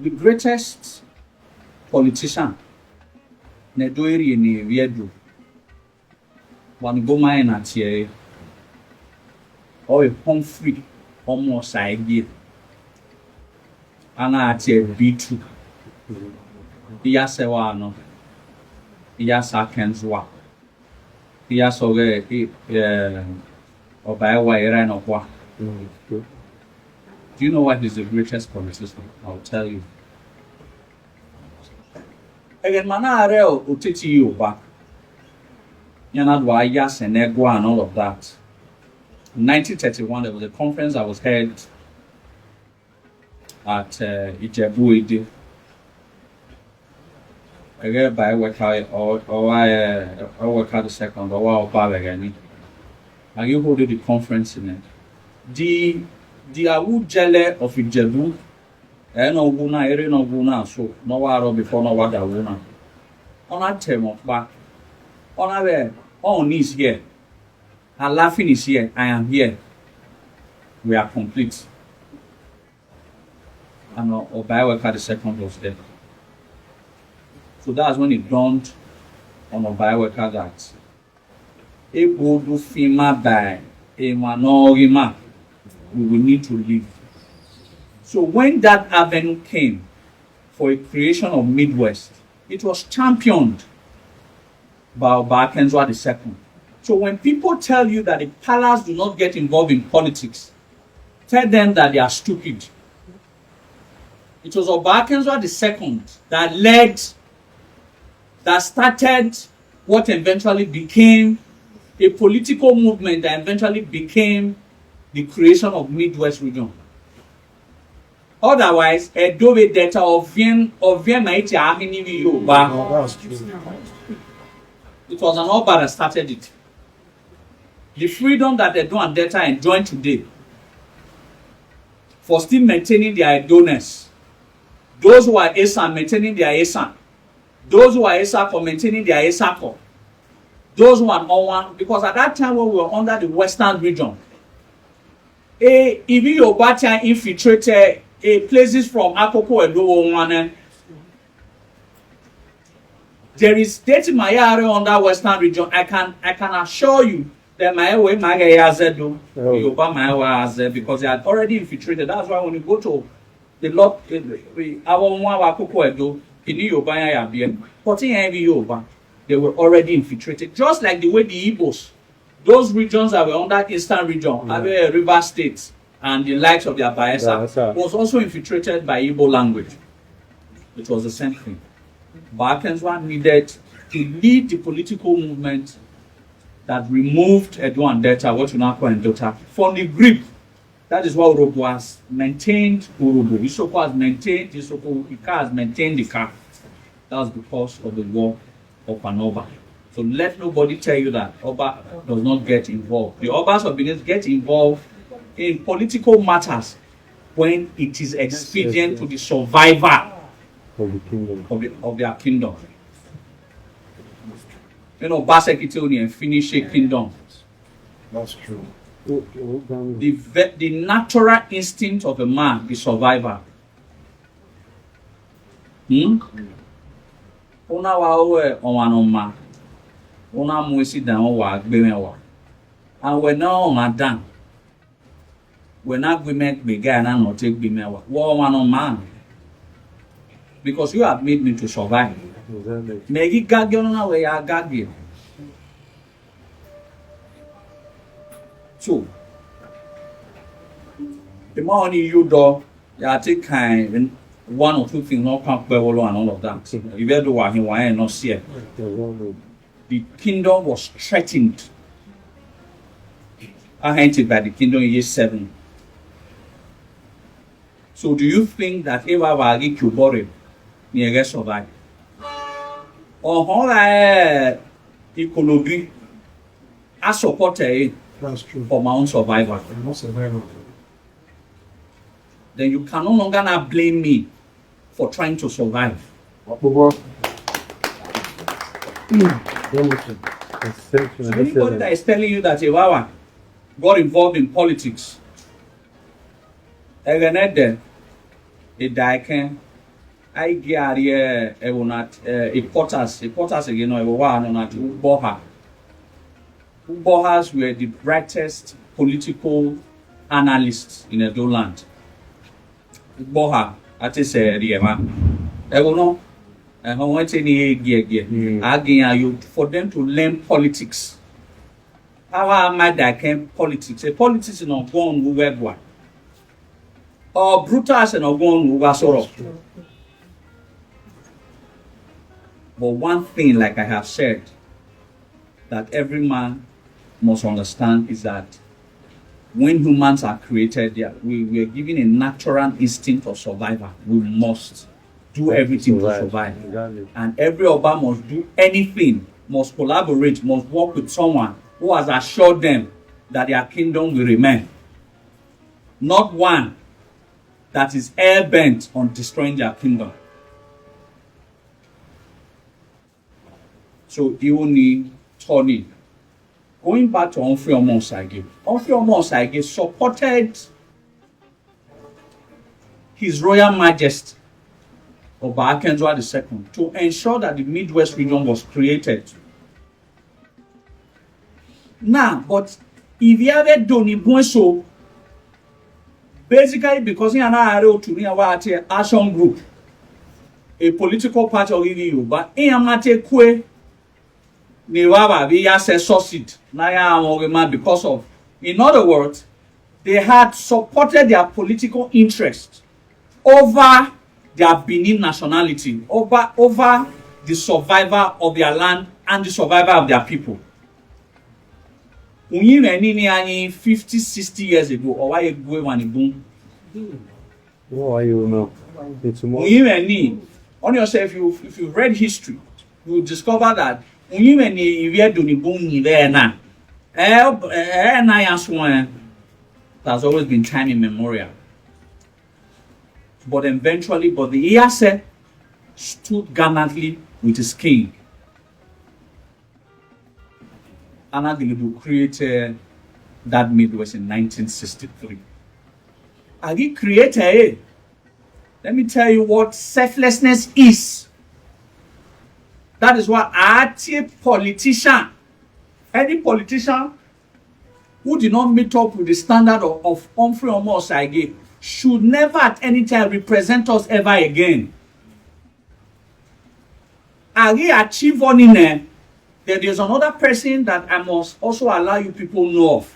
the greatest politician, Nedoiri ni Viedu, one go mine at here, or a humphery, almost I give. And I tell B2. Iyase wa no. Iyase kenzwa. Iyase oge obaewa era no kwa. Do you know what is the greatest politician? I'll tell you. Again, mana are utiti Yoruba. Yana dwa Iyase negwa and all of that. In 1931, there was a conference that was held at Ijebu. I get by work out or I work out the second or what about again. And you hold the conference in it. The Awu Jele of Ijebu, no Guna, Ere no Guna, so no waro before no wada Guna. On that term of back, on our own is here. Our laughing is here. I am here. We are complete. And Obaewa the second was there. So that's when it dawned on Obaewa that a bodu fima by a manorima, we will need to leave. So when that avenue came for a creation of Midwest, it was championed by Obaewa II. So when people tell you that the palace do not get involved in politics, tell them that they are stupid. It was Obaewa II that started what eventually became a political movement that eventually became the creation of Midwest region. Otherwise, a dove data of Vien Maiti Ahini Yoruba. It was an Oba that started it. The freedom that the and Delta enjoy today for still maintaining their idleness. Those who are ASA maintaining their ASA. Those who are ASA for maintaining their ASA. Those who are not one, because at that time when we were under the Western region, if Yoruba infiltrated places from Akoko and Lowo, there is state Mayare under Western region. I can assure you that Mayawe Magayaze do Yoruba Mayawe because they had already infiltrated. That's why when you go to the lot, our Akoko Edo, in Yoruba ya bien, but in Yoruba, they were already infiltrated. Just like the way the Igbos, those regions that were under Eastern region, River States, and the likes of the Bayelsa, was also infiltrated by Igbo language. It was the same thing. Obaewa needed to lead the political movement that removed Edo and Delta, what you now call Delta, from the grip. That is why Urhobo has maintained Urhobo. Isoko has maintained Isoko. Ika has maintained Ika. That was because of the war of an Oba. So let nobody tell you that Oba does not get involved. The Obas of Benin get involved in political matters when it is expedient to the survival of the kingdom. Of their kingdom. You know, Basekitoni and finish a kingdom. That's true. The natural instinct of a man is survival. Una wa owe onwanoma. Una mwesi dan wa gbemewa. And when now on dan. When agreement began and not take gbemewa. Wa onwanoma. Because you have made me to survive. Megi gagyo na we ya gagyo. So, the money you do, you take kind one or two things not come and all of that. If you do what he want not see it. The kingdom was threatened. Hinted by the kingdom in year 7. So do you think that if I were to kill Bori, you get survive? Or how ecology I support for my own survival. Then you can no longer now blame me for trying to survive. So anybody that is telling you that Iwawa got involved in politics, I get here, I will not, a Potters again, I will want not Boha. Bohas were the brightest political analysts in Edo land. Boha, at this area, I will know. I want any again for them to learn politics. How am I that came politics? A politics is not going to work one. Or brutus and not going to work sort of. But one thing, like I have said, that every man must understand is that when humans are created, we are given a natural instinct of survival. We must do everything to survive. And every Oba must do anything, must collaborate, must work with someone who has assured them that their kingdom will remain. Not one that is hell-bent on destroying their kingdom. So Ioni, Tony, going back to Humphery Osagie supported His Royal Majesty Oba Akintola II to ensure that the Midwest region was created. Now, but if you ever done so, basically because in an area to action group, a political party of you, but in a matter iyase succeed because of, in other words, they had supported their political interest over their Benin nationality, over the survival of their land and the survival of their people. 50, 60 years ago, or why you go one boom? Oh, you know. It's more. On yourself, if you read history, you will discover that there's always been time immemorial. But eventually, the iyase stood gallantly with his king. And Agilibu created that Midwest in 1963. And he created it. Let me tell you what selflessness is. That is why any politician who did not meet up with the standard of Humphery Osagie should never at any time represent us ever again. And he achieved one in there. Then there's another person that I must also allow you people know of.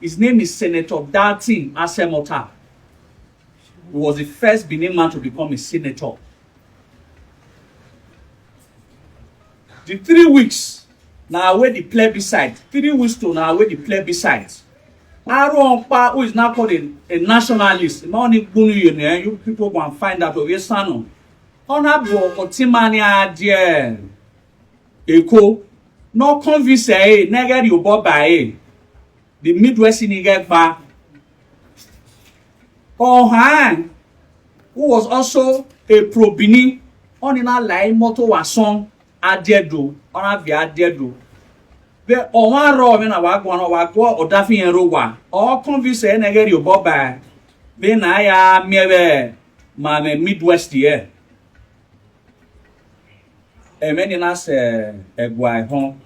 His name is Senator Dalton Asemota. He was the first Benin man to become a senator. The 3 weeks now where the plebiscite, 3 weeks to now where the plebiscite. Aaron Pa, who is now called a nationalist, you people go and find out of your son. Honorable Otimania dear Eko, no convince nega you by the Midwest in Igekba. Ohan, who was also a pro-Bini, on in our line motto was song Adedo, on a via Adedo. The Oman Raw in a wagwan or Daffy and Rowa, or convince nega you by. Then I am mere Midwest here. Many nas a guy home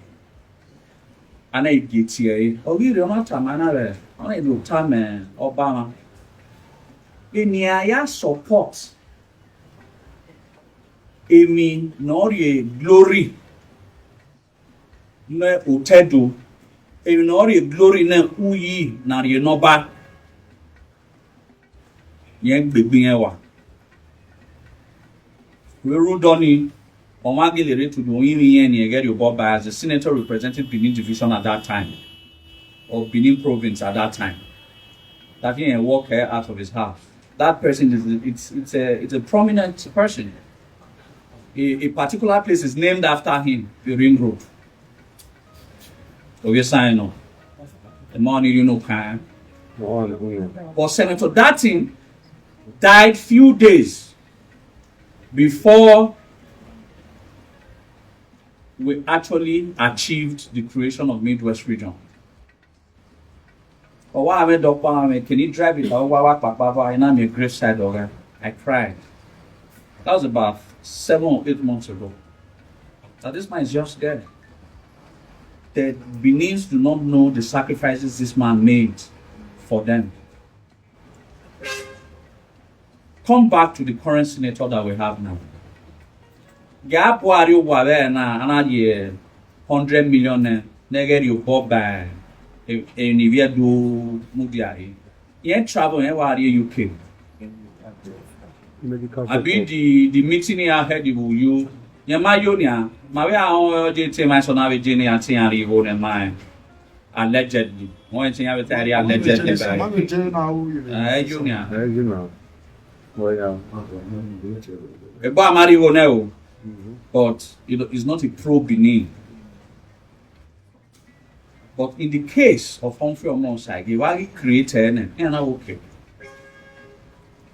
and I get here. Oh, you don't have manner. I do time Obama. In your support, Amy nor ye glory. No utedu, Amy nor ye glory na uyi na ye noba. Yang baby ewa. We rudoni. Omagilere to the as the senator representing Benin division at that time, or Benin province at that time. That he can walk here out of his house. That person is it's a prominent person. A particular place is named after him, the Ring Road. So yes, I know. The money you know can. But Senator Dalton died few days before we actually achieved the creation of Midwest region. But why I can you drive it over I cried. That was about 7 or 8 months ago. Now this man is just dead. The Benins do not know the sacrifices this man made for them. Come back to the current senator that we have now. Gap wario wabe na anadie 100 million negeri you bought by a nivea do mudia. Yen travel yen wario UK. I be the meeting I had you. Yama Yonia, Maria, did say my son have a genie and Tiari would and mine. Allegedly. One thing I would tell you, allegedly. Junior. You know. Well, yeah. A bar Mario no. But it's not a pro Benin. But in the case of Humphrey Osagie, he was created and okay.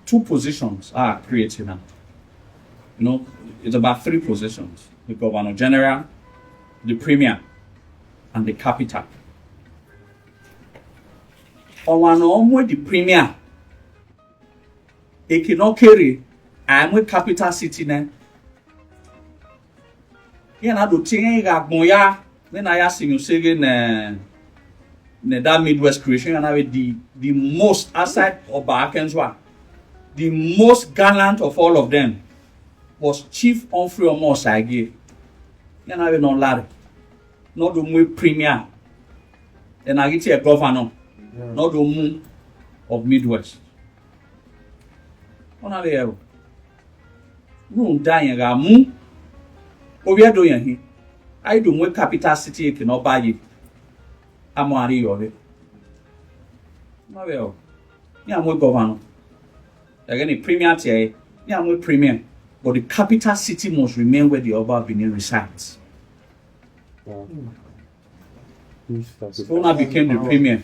2 positions are created now. You know, it's about 3 positions: the Governor General, the Premier, and the Capital. On the Premier, it cannot carry. I'm with Capital City now. Yeah, I do think I go when I ask you saying that Midwest creation and have the most aside of Bakenswa, the most gallant of all of them was Chief Humphery Osagie. You know, not Larry, not the Premier, and I get a governor, not the moon of Midwest. On a level, no dying a moon. Oh, we are doing here. I do more capital city cannot buy it. I'm worried of it. No, well, yeah, I'm with governor. Again, the Premier here, yeah, I'm with Premier. But the capital city must remain where the Oba Benin resides. So now became the Premier,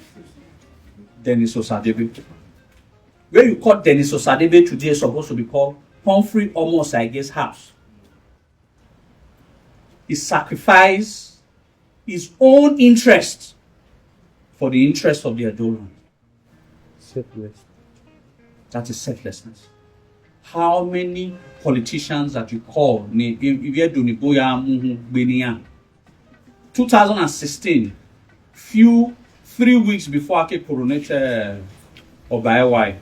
Denis Osadebe. Where you call Denis Osadebe today is supposed to be called Humphrey Osagie's house. He sacrificed his own interest for the interest of the Adoran. That is selflessness. How many politicians that you call 2016, 3 weeks before I coronated Obaewa,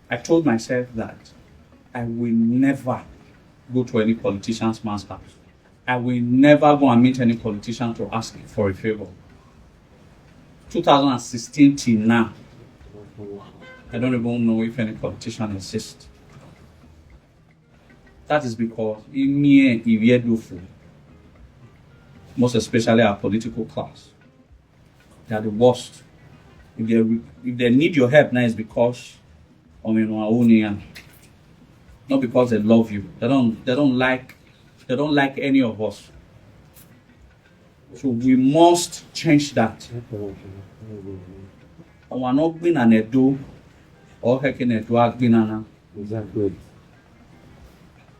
I told myself that I will never go to any politician's man's house. I will never go and meet any politician to ask for a favor. 2016 till now, I don't even know if any politician exists. That is because most especially our political class, they are the worst. If they need your help now, it's because of your own, not because they love you. They don't like any of us. So we must change that. We are not being an edo or Exactly.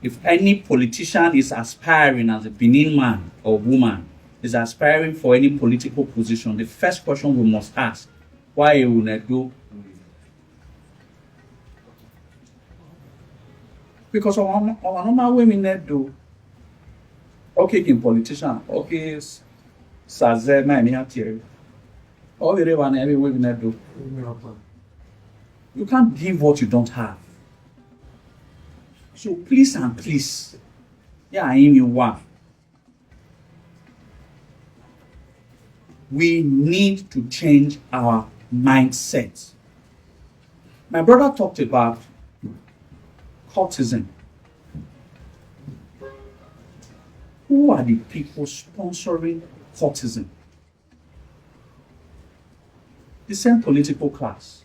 If any politician is aspiring as a Benin man or woman, is aspiring for any political position, the first question we must ask, why you will not go? Because our normal women that do. Okay, in politician, okay, Saze, my here. All the one every women that do. You can't give what you don't have. So please and please, yeah, I am you one. We need to change our mindset. My brother talked about courtesan. Who are the people sponsoring courtesan? The same political class.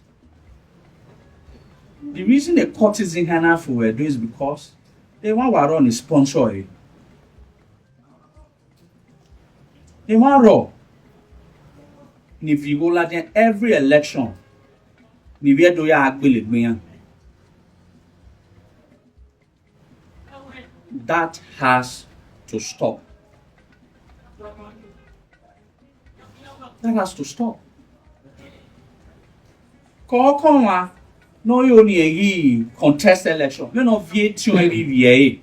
The reason the courtesan Hanafu were doing is because they want to run a sponsor. They want to run. If you go like every election, that has to stop. That has to stop. No, you only a contest election. You know, VA.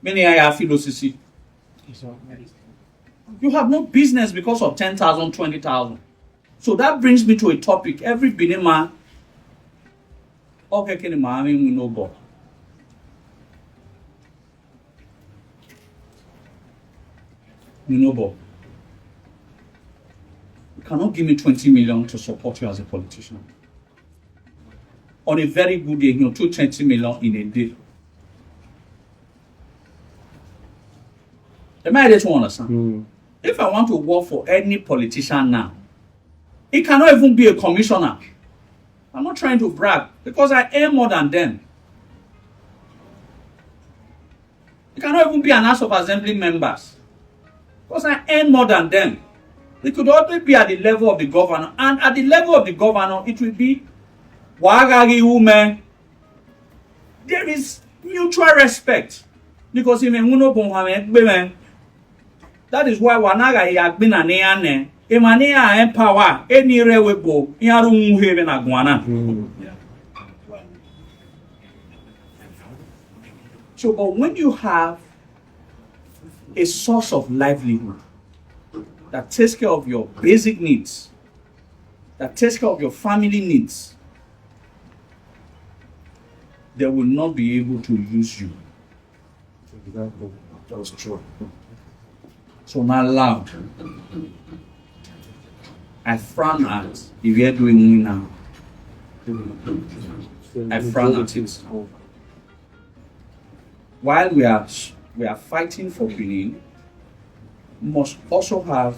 Many I have philosophy. You have no business because of 10,000, 20,000. So that brings me to a topic. Every Benin man, okay, can we no go. You cannot give me 20 million to support you as a politician. On a very good day, you know, 20 million in a day. Am I able to understand? If I want to work for any politician now, it cannot even be a commissioner. I'm not trying to brag because I earn more than them. It cannot even be an House of Assembly members because I earn more than them. It could only be at the level of the governor, and at the level of the governor, it will be Wagagi women. There is mutual respect because that is why Wanaga has been an eane. Emania empower any rewebo yaru heaven agwana. So, but when you have a source of livelihood that takes care of your basic needs, that takes care of your family needs, they will not be able to use you. That's true. So now loud. I frown at if you're doing it now. I frown at it. While we are fighting for Benin, we must also have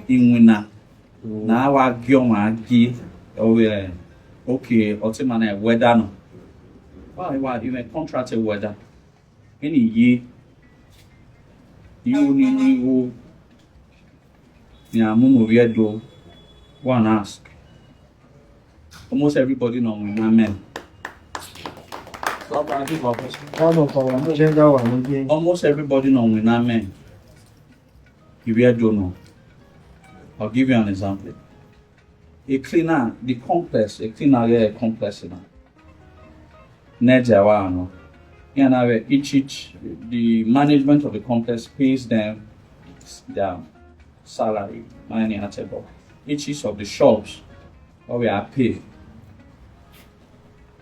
in winner. Now I give okay, ultimately weather no. Why you may contract a weather. Any year you need do one ask. Almost everybody know me, amen. Almost everybody know me, amen. If you don't know, I'll give you an example. A cleaner, the complex, a cleaner a complex now. Nejawa no. Each the management of the complex pays them their salary, money at table. Each of the shops where we are paid.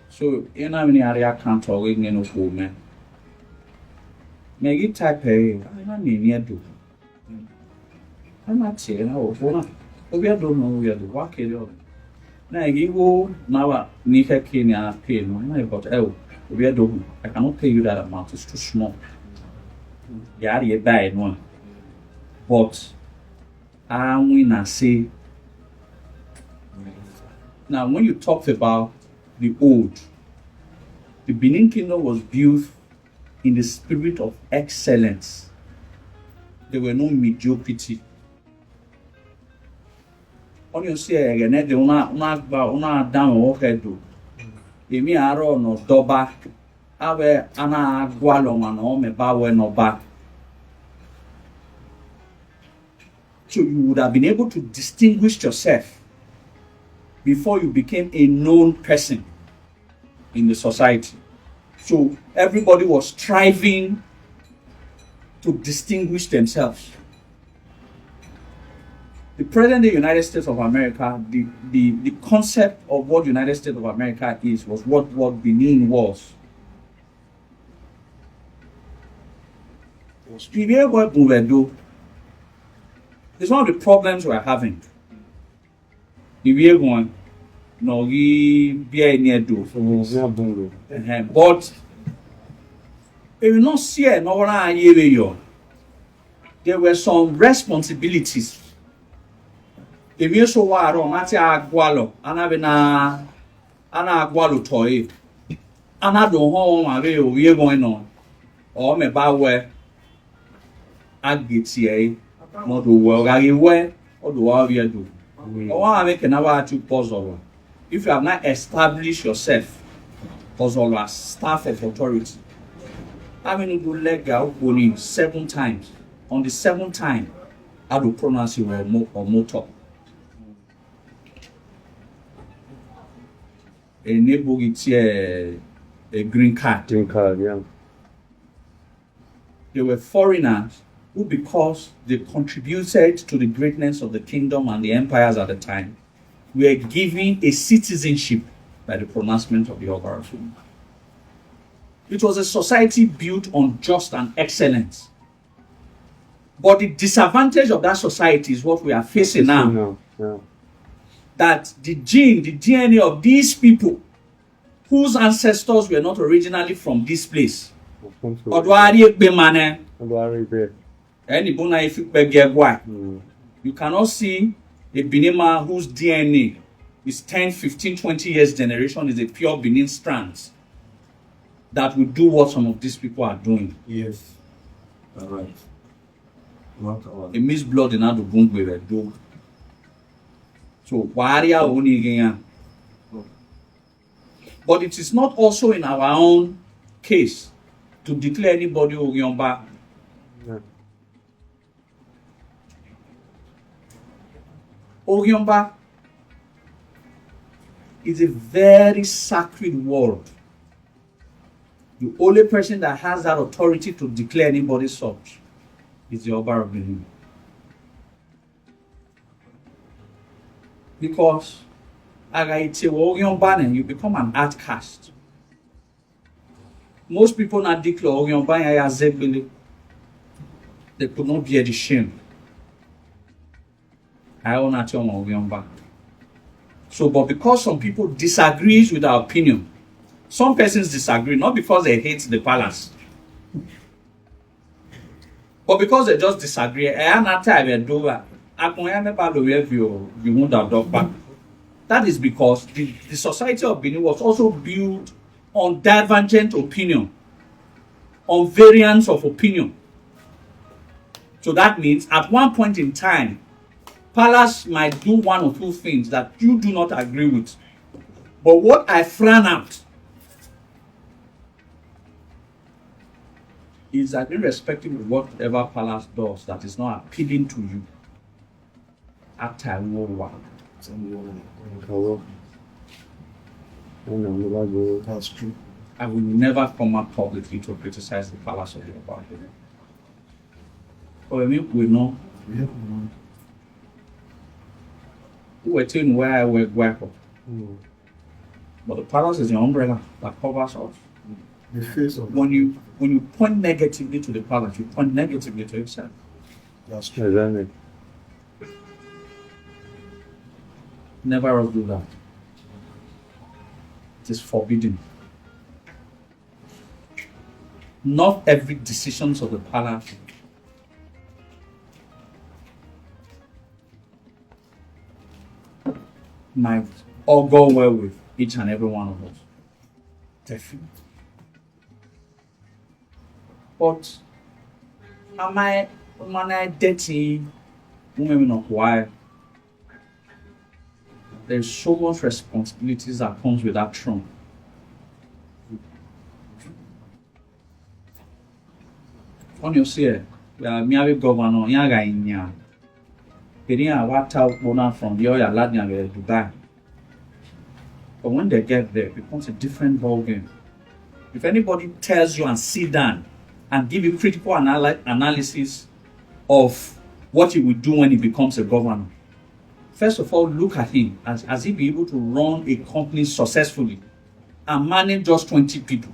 So in how many area can't always no food man. Make it type I don't need to. I'm not saying we don't know we are the work area. Now you go now Nika Kenya pay no but we are doing I cannot pay you that amount, it's too small. Yeah, you buy one. But I'm going to say now when you talked about the old, the Benin Kingdom was built in the spirit of excellence. There were no mediocrity. On you say again, they will not down or head do. Emi aro no doba, awe ana gualo mano me bawe no ba. So you would have been able to distinguish yourself before you became a known person in the society. So everybody was striving to distinguish themselves. The President of the United States of America, the concept of what United States of America is, was what Benin was. It's one of the problems we're having. But if you not see it, there were some responsibilities. If you so waro mati agwalo ana agwalo toy ana do ho ma be o ye going on o me ba we agiti e mo do we ga we o do wa we do o wa make na wa to puzzle. If you have not established yourself puzzle as staff of authority, I mean do legal only 7 times. On the 7th time I will pronounce you or motor. enable it a green card. Green card, yeah. They were foreigners who, because they contributed to the greatness of the kingdom and the empires at the time, were given a citizenship by the pronouncement of the Oba. It was a society built on just and excellence. But the disadvantage of that society is what we are facing now. No, no. That the gene, the DNA of these people, whose ancestors were not originally from this place, you cannot see a Benin man whose DNA is 10, 15, 20 years generation is a pure Benin strands that will do what some of these people are doing. Yes. All right. Not all. It means blood in the bone we were doing. So warrior only again. But it is not also in our own case to declare anybody Ogiomba. Yeah. Ogiomba is a very sacred word. The only person that has that authority to declare anybody such is the Oba of Benin. Because you become an outcast. Most people not declare Ogiomba. They could not bear the shame. I own at Ogiomba. So, but because some people disagree with our opinion, some persons disagree, not because they hate the palace, but because they just disagree. That is because the society of Benin was also built on divergent opinion, on variance of opinion. So that means at one point in time, palace might do one or two things that you do not agree with. But what I frown out is that irrespective of whatever palace does that is not appealing to you, after I will work. That's true. I will never come out publicly to criticize the palace of the Oba. But we know Yeah. we're telling where I work. But the palace is the umbrella that covers us. The face of When you point negatively to the palace, you point negatively to yourself. that's true. Exactly. Never do that. It is forbidden. Not every decision of the palace might all go well with each and every one of us. Definitely. But am I dirty? Why? There's so much responsibilities that comes with that throne. On you see, me have a governor, yaga inya. Peria wata bona from your ladnya Dubai. But when they get there, it becomes a different ball game. If anybody tells you and sit down and give you critical analysis of what he will do when he becomes a governor, first of all, look at him as he be able to run a company successfully and manage just 20 people.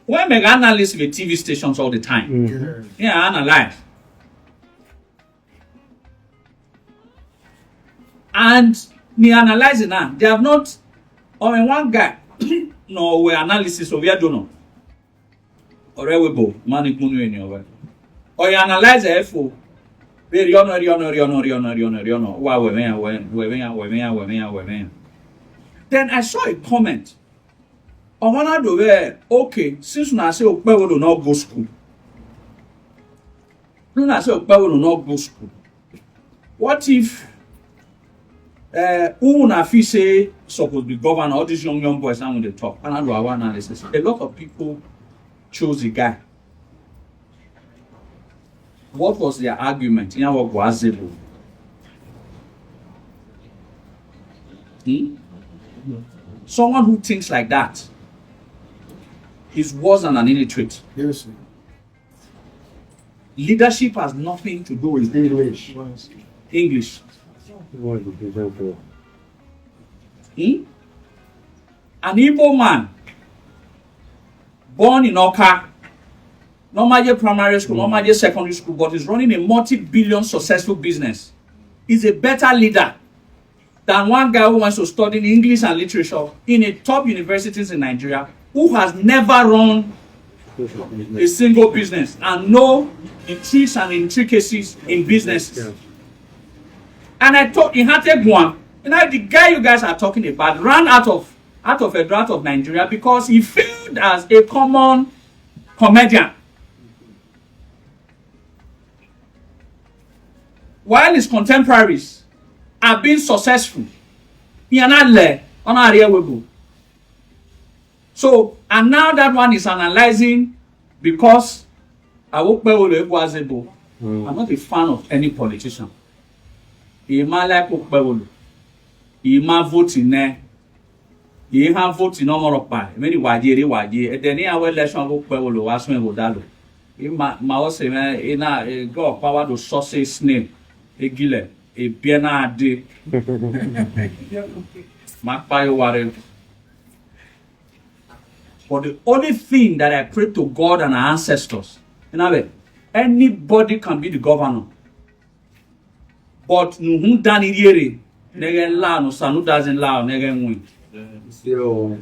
When make analysts with TV stations all the time, yeah, analyze. And me analyzing now, they have not, or in one guy, no way analysis of your donor. Or we bo, money kunu in your way. Or you analyze the FO. Then I saw a comment. I wanna do where okay, since I say Okpe will not go school. When I say Okpe will not go school, what if who na fi say supposed to be governor, all these young boys now when they talk, and I do our analysis. A lot of people chose the guy. What was their argument? Someone who thinks like that is worse than an illiterate. Yes, sir. Leadership has nothing to do with English. English. What is the example? An Igbo man born in Oka, normal primary school, normal secondary school, but is running a multi-billion successful business, is a better leader than one guy who wants to study English and literature in a top universities in Nigeria, who has never run a single business and know the tricks and intricacies in businesses. Yeah. And I thought in Hategwan, the guy you guys are talking about ran out of Nigeria because he failed as a common comedian. While his contemporaries are being successful, he are not there on our area. So, and now that one is analyzing because I'm not a fan of any politician. He might like Okpebolo. He might vote in there. He have vote in no more of pie. Many waje. Then he have election of Okpebolo. Ask me about that. He might say, man, God power to sausage snail. A gile, a biena de. Makpayo whatever. But the only thing that I pray to God and our ancestors, anybody can be the governor. But nuhun dani yere, negen la no sanu doesn't la negen win. Still.